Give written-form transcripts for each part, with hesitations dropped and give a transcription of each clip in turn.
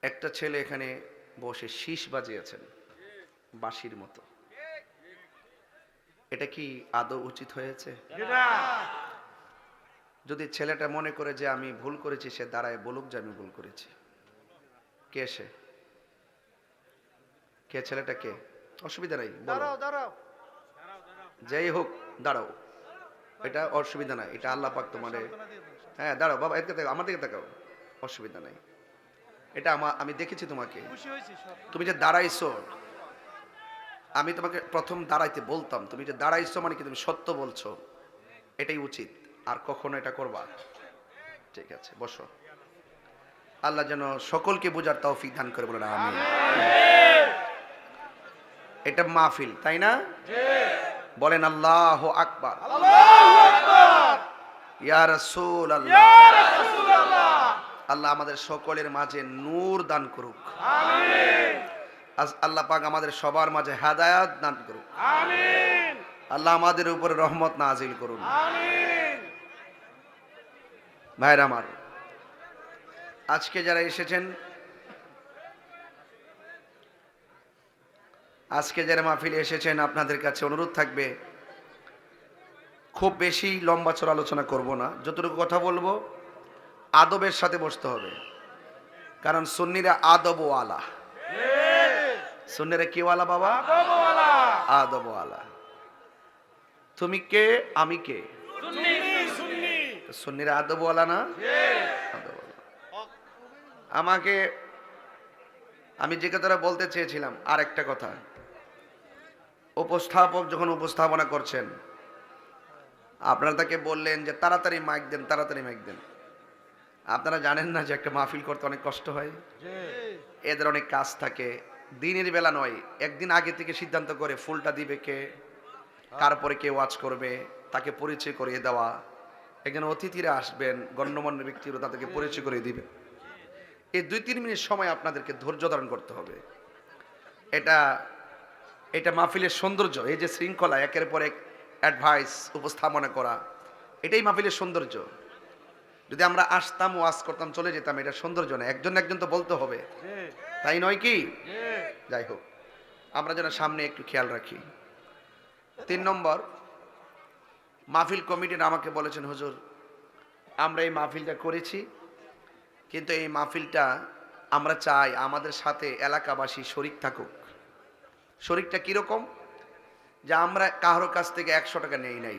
একটা ছেলে এখানে বসে শীষ বাজিয়েছেন বাঁশির মতো। এটা কি আদৌ উচিত হয়েছে? যদি ছেলেটা মনে করে যে আমি ভুল করেছি, সে দাঁড়ায় বলুক যে আমি ভুল করেছি। কে সে? কে ছেলেটা? কে? অসুবিধা নাই, বলো। যেই হোক, দাঁড়াও। এটা অসুবিধা নাই, এটা আল্লাহ পাক তোমারে। হ্যাঁ, দাঁড়াও বাবা, এদিকে তাকাও, আমার দিকে তাকাও। অসুবিধা নাই, এটা আমি দেখেছি তোমাকে। তুমি যে দাঁড়াইছো, আমি তোমাকে প্রথম দাঁড়াইতে বলতাম, তুমি যে দাঁড়াইছো মানে কি তুমি সত্য বলছো, এটাই উচিত। আর কখনো এটা করবা? ঠিক আছে, বসো। আল্লাহ যেন সকলকে বোঝার তৌফিক দান করে, বলেন আমিন। এটা মাহফিল, তাই না? বলেন আল্লাহু আকবার। ইয়া রাসূলুল্লাহ। আল্লাহ আমাদের সকলের মাঝে নূর দান করুক। আল্লাহ পাক আমাদের সবার মাঝে হেদায়েত দান করুক। আল্লাহ আমাদের উপরে রহমত নাজিল করুন। ভাইরা আমার, আজকে যারা এসেছেন, আজকে যারা মাহফিলে এসেছেন, আপনাদের কাছে অনুরোধ থাকবে, খুব বেশি লম্বা চড়া আলোচনা করব না। যতটুকু কথা বলবো আদবের সাথে বসতে হবে, কারণ সুন্নিরা আদবওয়ালা। সুন্নিরা কি ওয়ালা বাবা? আদবওয়ালা। তুমি কে, আমি কে? সুন্নিরা আদবওয়ালা না? আমাকে, আমি যে কথাটা বলতে চেয়েছিলাম, আর একটা কথা। উপস্থাপক যখন উপস্থাপনা করছেন, আপনারা তাকে বললেন যে তাড়াতাড়ি মাইক দেন, তাড়াতাড়ি মাইক দেন। আপনারা জানেন না যে একটা মাহফিল করতে অনেক কষ্ট হয়? এদের অনেক কাজ থাকে। দিনের বেলা নয়, একদিন আগে থেকে সিদ্ধান্ত করে ফুলটা দিবে কে, কার পরে কে ওয়াজ করবে, তাকে পরিচয় করিয়ে দেওয়া। একজন অতিথিরা আসবেন, গণ্যমান্য ব্যক্তিরা, তাদেরকে পরিচয় করিয়ে দিবে। এই 2-3 মিনিট সময় আপনাদেরকে ধৈর্য ধারণ করতে হবে। এটা এটা মাহফিলের সৌন্দর্য। এই যে শৃঙ্খলা, একের পর এক অ্যাডভাইস উপস্থাপনা করা, এটাই মাহফিলের সৌন্দর্য। যদি আমরা আসতাম, ওয়াজ করতাম, চলে যেতাম, এটা সৌন্দর্য না। একজন একজন তো বলতে হবে, তাই নয় কি? যাই হোক, আমরা যেন সামনে একটু খেয়াল রাখি। 3 নম্বর, মাহফিল কমিটির আমাকে বলেছেন, হুজুর আমরা এই মাহফিলটা করেছি, কিন্তু এই মাহফিলটা আমরা চাই আমাদের সাথে এলাকাবাসী শরিক থাকুক। শরিকটা কিরকম? যে আমরা কারো কাছ থেকে 100 টাকা নেই নাই,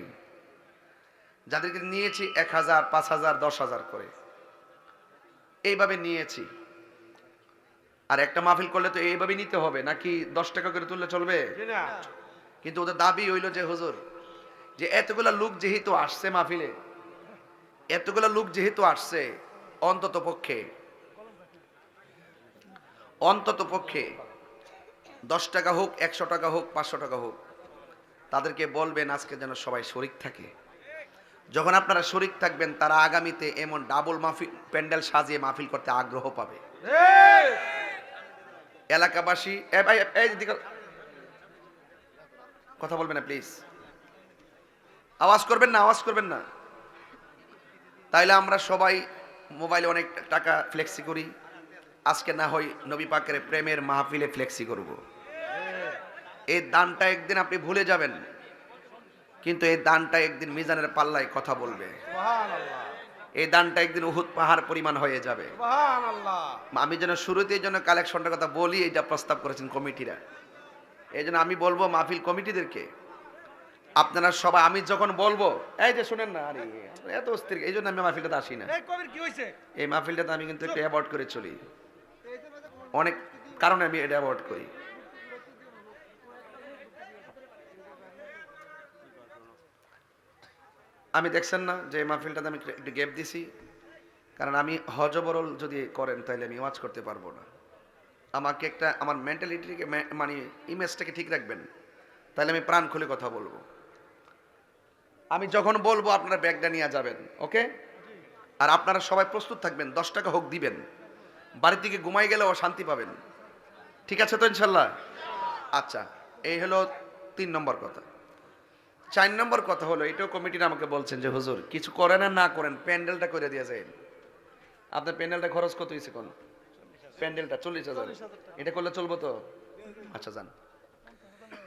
যাদেরকে নিয়েছি 1000, 5000, 10,000 করে এইভাবে নিয়েছি। আর একটা মাহফিল করলে তো এইভাবে নিতে হবে, নাকি 10 টাকা করে তুললে চলবে? কিন্তু ওদের দাবি হইল যে হুজুর, যে এতগুলা লোক যেহেতু আসছে মাহফিলে, এতগুলা লোক যেহেতু আসছে, অন্তত পক্ষে 10 টাকা হোক, 100 টাকা হোক, 500 টাকা হোক, তাদেরকে বলবেন আজকে যেন সবাই শরিক থাকে। যখন আপনারা শরিক থাকবেন, তারা আগামীতে এমন ডাবল মাহফিল প্যান্ডেল সাজিয়ে মাহফিল করতে আগ্রহ পাবে। এলাকাবাসী, ভাই কথা বলবেন না প্লিজ, আওয়াজ করবেন না। তাইলে আমরা সবাই মোবাইলে অনেক টাকা ফ্লেক্সি করি, আজকে না হয় নবী পাকের প্রেমের মাহফিলে ফ্লেক্সি করব। এই দানটা একদিন আপনি ভুলে যাবেন, কিন্তু এই দানটা একদিন মিজানের পাল্লায় কথা বলবে। এই দানটা একদিন উহুদ পাহাড় পরিমাণ হয়ে যাবে। আমি যেন শুরুতেই যেন কালেকশনটার কথা বলি, এটা প্রস্তাব করেছেন কমিটিরা। এই জন্য আমি বলবো মাহফিল কমিটিদেরকে, আপনারা সবাই, আমি যখন বলবো, এই যে শুনেন না, আরে এত অস্থির, এই জন্য আমি মাহফিলটাতে আসি না। এই মাহফিলটাতে আমি কিন্তু একটু অ্যাভয়েড করে চলি, অনেক কারণে আমি এটা অ্যাভয়েড করি। আমি দেখছেন না যে মাহফিলটাতে আমি একটু গ্যাপ দিছি, কারণ আমি হজবরল যদি করেন তাহলে আমি ওয়াজ করতে পারবো না। আমাকে একটা আমার মেন্টালিটিকে, মানে ইমেজটাকে ঠিক রাখবেন, তাহলে আমি প্রাণ খুলে কথা বলবো। আমি যখন বলবো আপনারা ব্যাগটা নিয়ে যাবেন, ওকে? আর আপনারা সবাই প্রস্তুত থাকবেন, 10 টাকা হোক দিবেন, বাড়ির দিকে ঘুমাই গেলেও শান্তি পাবেন। ঠিক আছে তো ইনশাল্লাহ? আচ্ছা, এই হলো 3 নম্বর কথা। 4 নম্বর কথা হলো, এটাও কমিটির আমাকে বলছেন যে হুজুর কিছু করেন আর না করেন, প্যান্ডেলটা করে দিয়ে যায়। আপনার প্যান্ডেলটা খরচ কত হয়েছে কোন? প্যান্ডেলটা 40,000 40,000 টাকা। এটা করলে চলবো তো? আচ্ছা যান।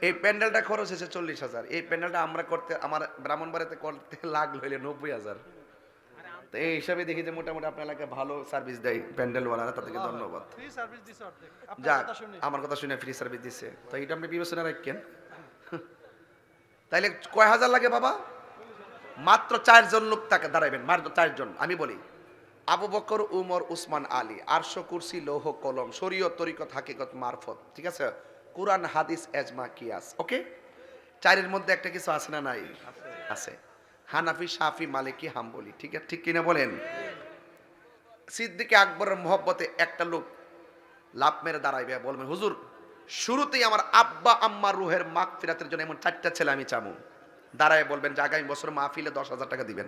এই প্যান্ডেলটা খরচ হয়েছে 40,000। এই প্যান্ডেলটা আমরা করতে আমার ব্রাহ্মণবাড়িতে করতে লাগলো হইলে 90,000। তো এই হিসাবে দেখি যে মোটামুটি আপনার এলাকায় ভালো সার্ভিস দেয় প্যান্ডেলওয়ালারা, তাদেরকে ধন্যবাদ। ফ্রি সার্ভিস দিছে অর্ধেক আপনার যাক, কথা শুনি। আমার কথা শুনে ফ্রি সার্ভিস দিচ্ছে, তো এটা আপনি বিবেচনা রাখেন। তাইলে কয় হাজার লাগে বাবা? মাত্র 4 জন লোক তাকে দাঁড়াবেন, মাত্র 4 জন। আমি বলি আবু বকর, উমর, উসমান, আলী, আরশ, কুরসি, লৌহ কলম, শরীয়ত, তরিকত, হাকিকত, মারফত, ঠিক আছে, কুরআন, হাদিস, এজমা, কিয়াস। ওকে, 4-এর মধ্যে একটা কিছু আছে না নাই? আছে। হানাফি, শাফি, মালিকি, হাম্বলি। ঠিক আছে, ঠিক কিনা বলেন? সিদ্দিকে আকবরের মহব্বতে একটা লোক লাভ মেরে দাঁড়াইবে, বলবেন হুজুর শুরুতেই আমার আব্বা আম্মা রুহের মাগফিরাতের জন্য এমন 4টা ছেলে আমি চামু। দাঁড়ায় বলবেন যে আগামী বছর মাহফিলে 10,000 টাকা দিবেন।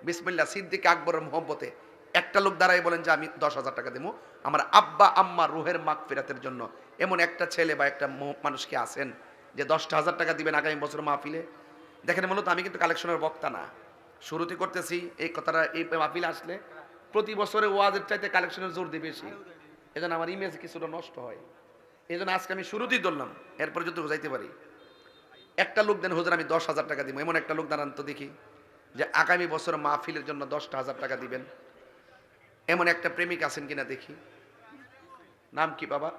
বিসমিল্লাহ। সিদ্দিক আকবরের মহব্বতে একটা লোক দাঁড়ায় বলেন যে আমি 10,000 টাকা দেবো আমার আব্বা আম্মা রুহের মাগফিরাতের জন্য। এমন একটা ছেলে বা একটা মানুষকে আছেন যে 10,000 টাকা দিবেন আগামী বছর মাহফিলে? দেখেন, মূলত আমি কিন্তু কালেকশনের বক্তা না, শুরুতে করতেছি এই কথাটা। এই মাহফিলে আসলে প্রতি বছরে ওয়াজের চাইতে কালেকশনের জোর দিই বেশি, এজন্য আমার ইমেজ কিছুটা নষ্ট হয়। এই জন্য আজকে আমি শুরুতেই ধরলাম, এরপরে যদি যাইতে পারি। একটা লোক দেন হুজুর আমি 10,000 টাকা দিব, এমন একটা লোক দাঁড়ান তো দেখি যে আগামী বছর মাহফিলের জন্য 10,000 টাকা দিবেন। এমন একটা প্রেমিক আছেন কিনা দেখি। নাম কি বাবা?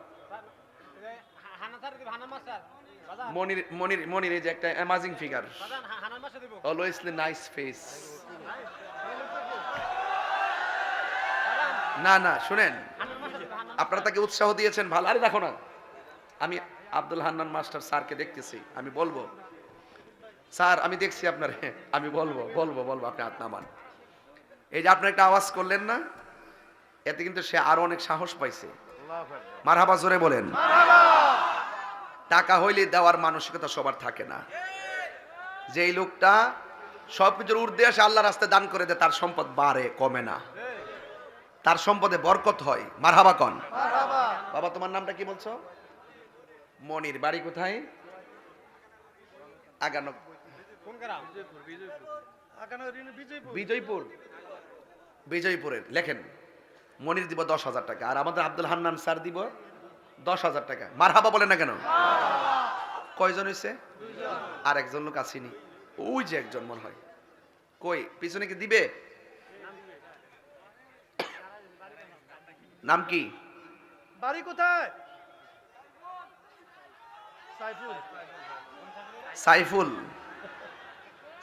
মনির। মনির, মনির এই যে একটা অ্যামাজিং ফিগার, অলওয়েজলি নাইস ফেস। না না শুনেন, আপনারা তাকে উৎসাহ দিয়েছেন ভালো। আরে দেখো না, আমি আব্দুল হান্নান মাস্টার স্যারকে দেখতেছি, আমি বলবো স্যার আমি দেখছি আপনার, আমি বলবো বলবো বলবো আপনি হাত নামান। এই যে আপনি একটা আওয়াজ করলেন না, এতে কিন্তু সে আরো অনেক সাহস পাইছে। মারহাবা জোরে বলেন। টাকা হইলে দেওয়ার মানসিকতা সবার থাকে না। যেই লোকটা সবকিছুর ঊর্ধ্বে আসে আল্লাহ রাস্তায় দান করে দেয়, তার সম্পদ বাড়ে, কমে না, তার সম্পদে বরকত হয়। মারহাবা কন। বাবা তোমার নামটা কি বলছো? মনির। বাড়ি কোথায়? আগানো বিজয়পুর। বিজয়পুরের। লেখেন মনির দিব 10,000 টাকা, আর আমাদের আব্দুল হান্নান স্যার দিব 10,000 টাকা। মারহাবা বলে না কেন? কয়জন হয়েছে? আর একজন লোক আসেনি, ওই যে একজন মনে হয়। কই পিছনে কি দিবে? নাম কি? বাড়ি কোথায়? সাইফুল। সাইফুল।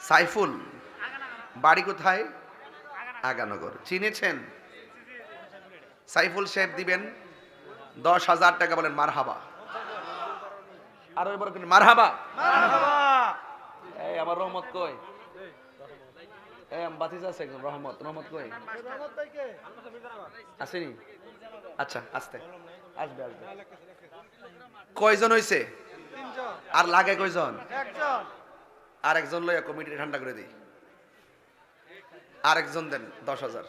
সাইফুল বাড়ি কোথায়? আগানগর। চিনেছেন? সাইফুল সাহেব দিবেন 10,000 টাকা। বলেন মারহাবা। আর এবার মারহাবা। এই আমার রহমত কই? এই বাতিজা আছে একজন, রহমত। রহমত কই? আসেনি? আচ্ছা আসতে আসবে আসবে। কয়জন হইছে? আর লাগে কয়জন? আর একজন লইয়া কমিটি ঠান্ডা করে দিই। আর একজন দেন 10,000।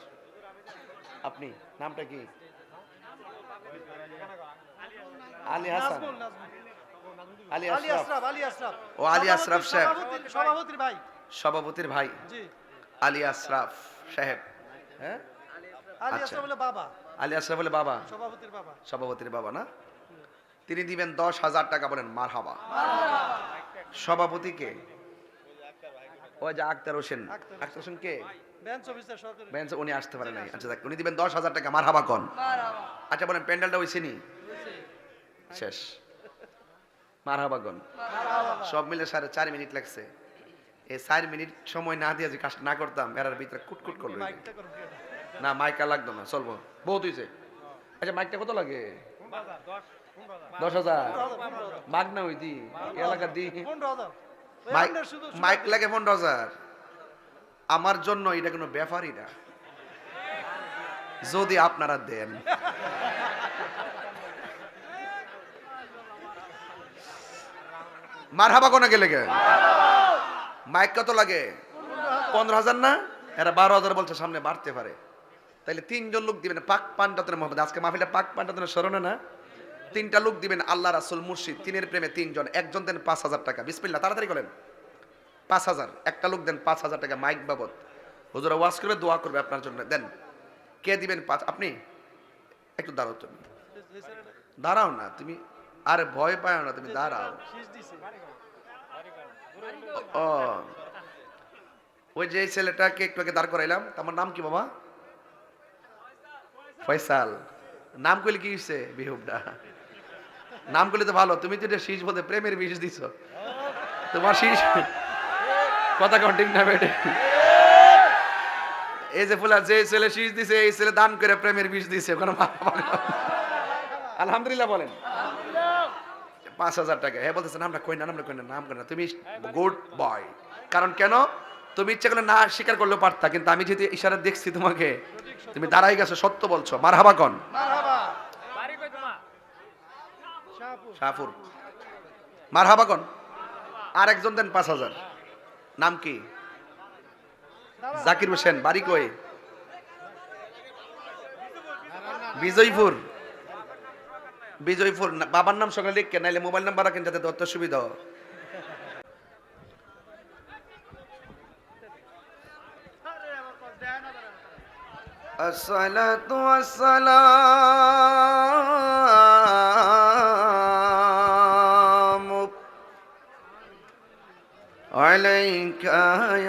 আপনি নামটা কি? আলী হাসান। আলী আশরাফ। ও আলী আশরাফ সাহেব, সভাপতির ভাই। সভাপতির ভাই জি। আলী আশরাফ সাহেব। হ্যাঁ, আলী আচ্ছা। আশরাফ বলে বাবা, আলী আশরাফ বলে বাবা, সভাপতির বাবা। সভাপতির বাবা না? তিনি দিবেন 10,000 টাকা। বলেন মারহাবা। সভাপতিকে? ওই যে আক্তার হোসেন। আক্তার হোসেন কে? বেঞ্চ অফিসার সরকারি। বেঞ্চ, উনি আসতে পারে নাই। আচ্ছা দেখ, উনি দিবেন 10,000 টাকা। মারহাবা কোন? আচ্ছা বলেন প্যান্ডেলটা হইছে নি? শেষ। মারহাবা কোন? সব মিলে 4.5 মিনিট লাগছে। এই 4 মিনিট সময় না দিয়ে যে কাজটা না করতাম, এরার ভিতরে কুটকুট করলো। মাইকটা করুন কি এটা? না মাইকা লাগতো না, চলবো, বহুত হয়েছে। আচ্ছা মাইকটা কত লাগে? 10,000 মাগ না ওই দি এলাকা দি 15,000 মাইক। মাইক লাগে 15,000। আমার জন্য এটা কোনো ব্যাপারই না, যদি আপনারা দেন। মারহাবা কোনা গেলে গে? মাইক কত লাগে? 15,000 না? এরা 12,000 বলছে, সামনে বাড়তে পারে। তাইলে 3 জন লোক দিবেন পাক পান্ডাতের মোহাম্মদ। আজকে মাহফিলে পাক পান্ডাতের স্মরণে না? 3টা লোক দিবেন আল্লাহ রাসূল মুর্শিদ, তিনের প্রেমে 3 জন। একজন দেন 5,000 টাকা। বিসমিল্লাহ, তাড়াতাড়ি করেন। 5,000। একটা লোক দেন 5,000 টাকা মাইক বাবদ। হুজুর ওয়াজ করবে, দোয়া করবে আপনার জন্য। দেন। কে দিবেন? 5। আপনি একটু দাঁড়াও তুমি। এই ছেলেটা দাঁড়াও না তুমি, আরে ভয় পাও না তুমি, দাঁড়াও। শীষ দিছে ও ওই যে এই ছেলেটাকে একটু আগে দাঁড় করাইলাম, তোমার নাম কি বাবা? ফয়সাল। নাম কইলে কি হইছে বিহুবডা? নাম কইলে তো ভালো, তুমি তো এটা শীষ বলতে প্রেমের বিষ দিছো। তোমার শীষ কথা কন্টিং না বেটে। এই যে ফুলা যে ছেলে শীষ দিছে, এই ছেলে দান করে প্রেমের বিষ দিছে। কোনো আলহামদুলিল্লাহ বলেন। 5,000 টাকা। হ্যাঁ বলতেছে নামটা কই না, নামটা কই না, নাম কই না। তুমি গুড বয়। কারণ কেন? তুমি ইচ্ছা করলে না স্বীকার করলেও পারতা, কিন্তু আমি যেহেতু ইশারা দেখছি তোমাকে, তুমি দাঁড়াই গেছো, সত্য বলছো। মারহাবা কোন? মারহাবা শাহপুর শাহপুর। মারহাবা কোন? আর একজন দেন 5,000। নাম কি? জাকির হোসেন। বাড়ি কই? বিজয়পুর। বিজয়পুর। বাবার নাম সঙ্গে লিখকে, নাইলে মোবাইল নাম্বার রাখেন যাতে ধরতে সুবিধা হয়। আরে আমার পাশ দেয় না দাঁড়া الصلاة والسلام عليك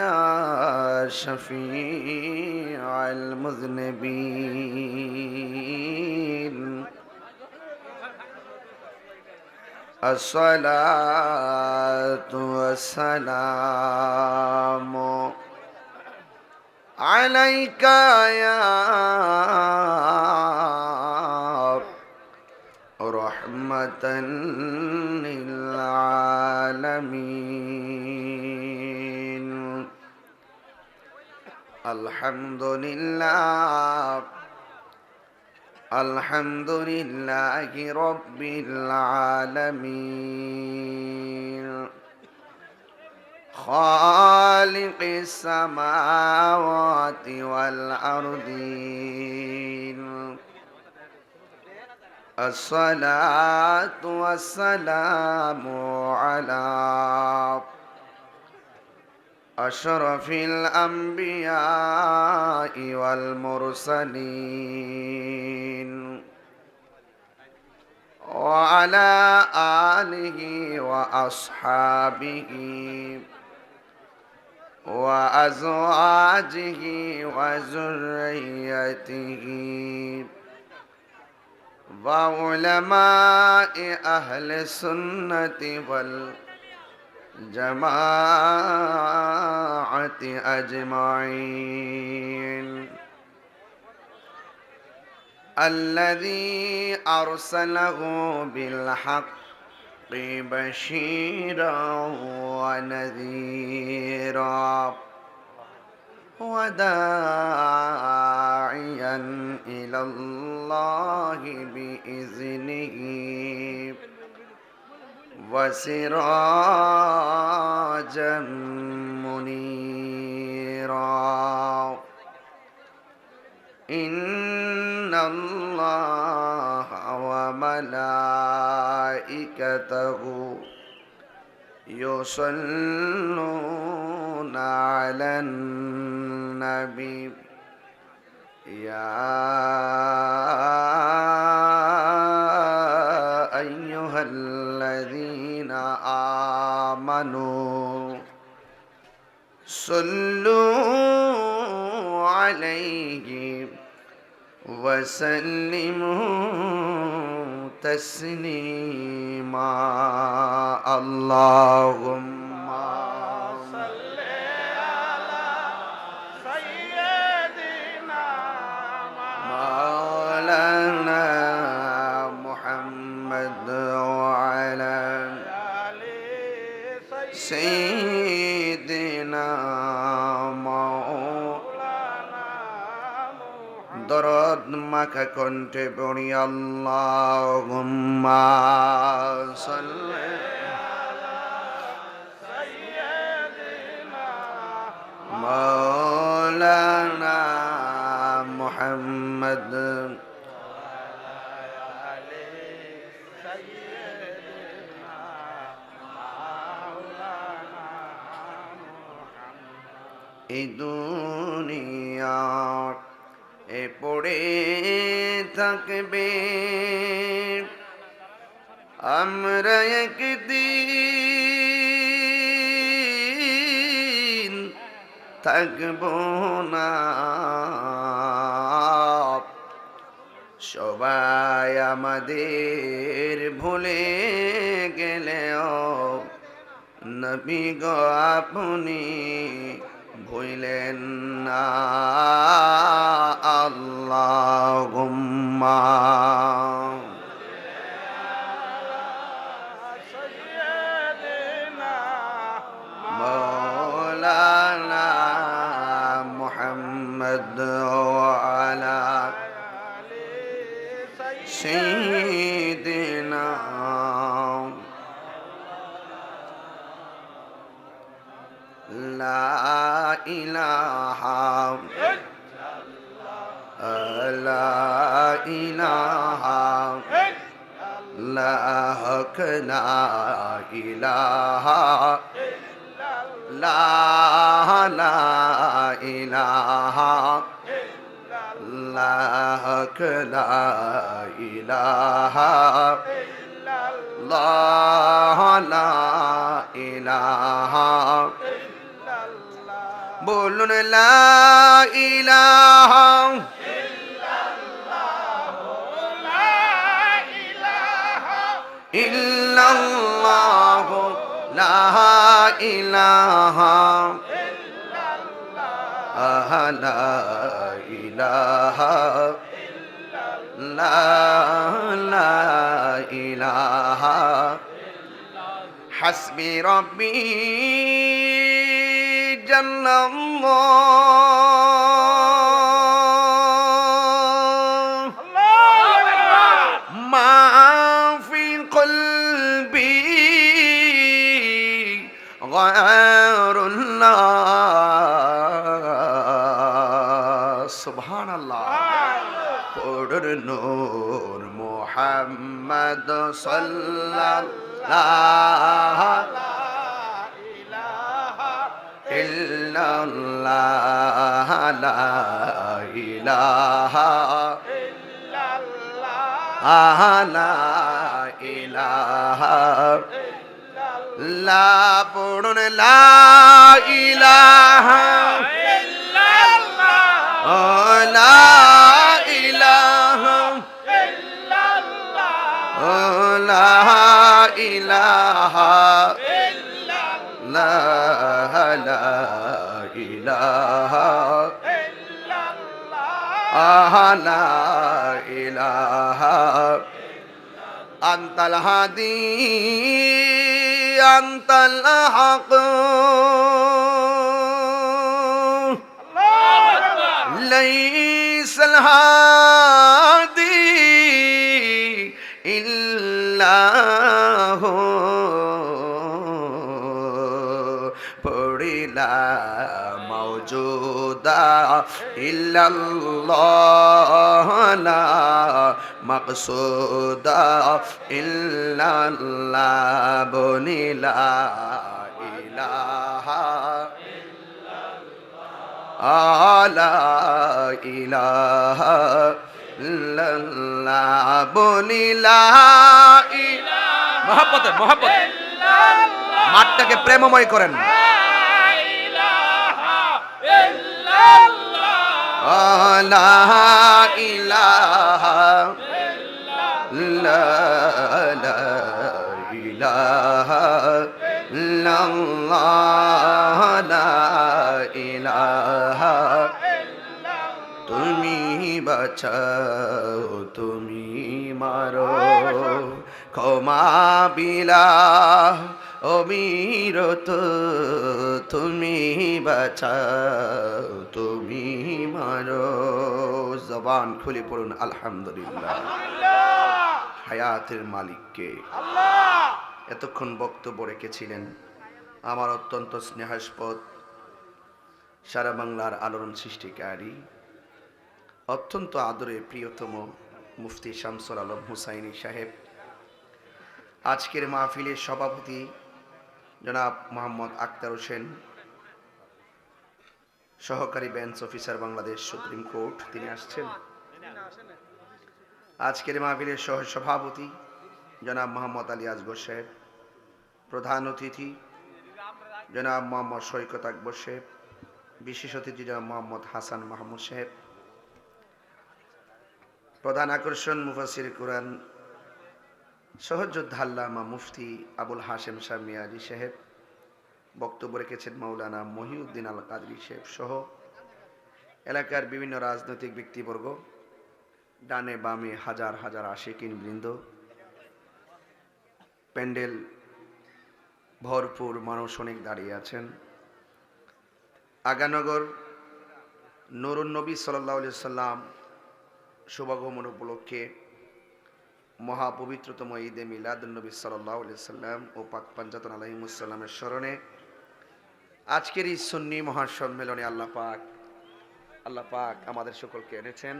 يا شفيع المذنبين. الصلاة والسلام عليك يا رحمة للعالمين. الحمد لله. الحمد لله رب العالمين. خالق السماوات والأرضين. الصلاة والسلام على أشرف الأنبياء والمرسلين وعلى آله وأصحابه وأزواجه وذريته وعلماء أهل السنة والجماعة أجمعين. الذي أرسله بالحق بشيرا ونذيرا وداعيا إلى الله بإذنه وسراجا منيرا. إن الله وملائكته يصلون على النبي يا أيها الذين آمنوا صلوا عليه وسلموا تسليما. اللهم صل على سيدنا مولانا محمد وعلى آل سيدنا مولانا দরদ মাখা কণ্ঠে পড়ি আল্লাহুম্মা সাল্লি سيدنا মাওলানা মুহাম্মদ এই দুনিয়ার পড়ে থাকবে আমরা একদিন থাকব না সবাই আমাদের ভুলে গেলেও নবী গো আপনি ভুলেন না আল্লাহুম্মা سيدنا مولانا محمد وعلى سيدنا لا إله لا إله لا حق لا إله لا لا إله لا حق لا إله لا لا إله বলুন লা ইলাহা ইল্লাল্লাহ লা ইলাহা লা ইলাহা লা লা ইলাহা হাসবি রব্বি জাল্লাল্লাহ মা ফি কলবি গায়রুল্লাহ সুবহানাল্লাহ পড়ুন নূর মুহাম্মদ সাল্লাল্লাহু ইল্লাল্লাহ লা ইলাহা লা ইলাহা লা পড়ুন লা ইলাহা লা ইলাহা লা ইলাহা লা লা ইলাহা লা ইলাহা আনতাল হাদি আনতাল হক লাইসাল হাদি ইল্লাহু পড়িলা মওজুদা ইল্লাল্লাহ লা মাকসুদা ইল্লাল্লাহ বনিলা ইলাহা লা ইলাহা ইল্লাল্লাহ বনিলা ইলাহা মহব্বতে মহব্বতে মাঠটাকে প্রেমময় করেন লা ইলাহা লা ইলাহা ইল্লাল্লাহ লা ইলাহা তুমি বাঁচাও তুমি মারো ক্ষমা বিলা অবিরত তুমি বাঁচাও তুমি মারো জবান খুলে পড়ুন আলহামদুলিল্লাহ হায়াতের মালিককে এতক্ষণ বক্তব্য রেখেছিলেন আমার অত্যন্ত স্নেহাস্পদ সারা বাংলার আলোড়ন সৃষ্টিকারী অত্যন্ত আদরে প্রিয়তম মুফতি শামসুল আলম হুসাইনি সাহেব, আজকের মাহফিলের সভাপতি জনাব মোহাম্মদ আক্তার হোসেন, সহকারী bench officer Bangladesh supreme court, তিনি আসছেন। আজকের মাহফিলের সহ সভাপতি জনাব মোহাম্মদ আলী আসগর সাহেব, প্রধান অতিথি জনাব মোহাম্মদ সৈকত আকবর সাহেব, বিশেষ অতিথি জনাব মোহাম্মদ হাসান মাহমুদ সাহেব, প্রধান আকর্ষণ মুফাসসির কুরআন সহযোদ্ধা আল্লামা মুফতি আবুল হাশেম শাহ মিয়াজি সাহেব, বক্তব্য রেখেছেন মাওলানা মহিউদ্দিন আল কাদরি সাহেব সহ এলাকার বিভিন্ন রাজনৈতিক ব্যক্তিবর্গ, ডানে বামে হাজার হাজার আশিকিন বৃন্দ, প্যান্ডেল ভরপুর, মানুষ অনেক দাঁড়িয়ে আছেন। আগানগর নুরুন নবী সাল্লাল্লাহু আলাইহি সাল্লাম শুভাগমন উপলক্ষে মহাপবিত্রতম ঈদে মিলাদুন নবী সাল্লাল্লাহু আলাইহি সাল্লাম ও পাক পাঞ্জাতন আলাইহিমুস সালামের স্মরণে আজকের এই সুন্নি মহাসম্মেলনে আল্লাহ পাক আমাদের সকলকে এনেছেন।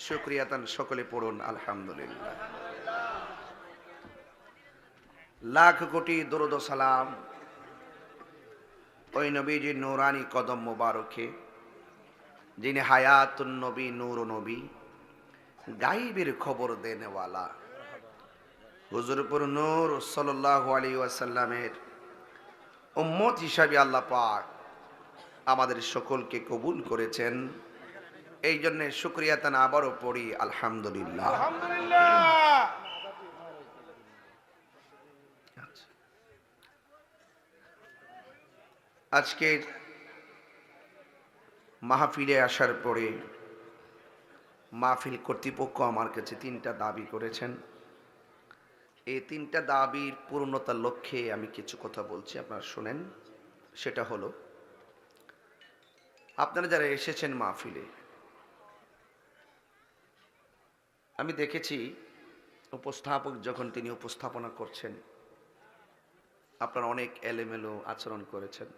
শুকরিয়াতান সকলে পড়ুন আলহামদুলিল্লাহ। লাখ কোটি দরুদ ও সালাম ওই নবীজির নূরানি কদম মোবারকে, যিনি হায়াতুন নবী, নূর নবী, গাইবের খবর দেনেওয়ালা হুজুরপুর নূর সাল্লাল্লাহু আলাইহি ওয়াসাল্লামের উম্মত হিসাবে আল্লাহ পাক আমাদের সকলকে কবুল করেছেন। এই জন্য শুকরিয়াতান আবারও পড়ি আলহামদুলিল্লাহ। আলহামদুলিল্লাহ। আজকের মাহফিলে আসার পরে মাহফিল কর্তৃপক্ষ আমার কাছে 3টা দাবি করেছেন। এই 3টা দাবির পূর্ণতার লক্ষ্যে আমি কিছু কথা বলছি, আপনারা শুনেন। সেটা হলো, আপনারা যারা এসেছেন মাহফিলে, আমি দেখেছি উপস্থাপক যখন তিনি উপস্থাপনা করছেন, আপনারা অনেক এলোমেলো আচরণ করেছেন।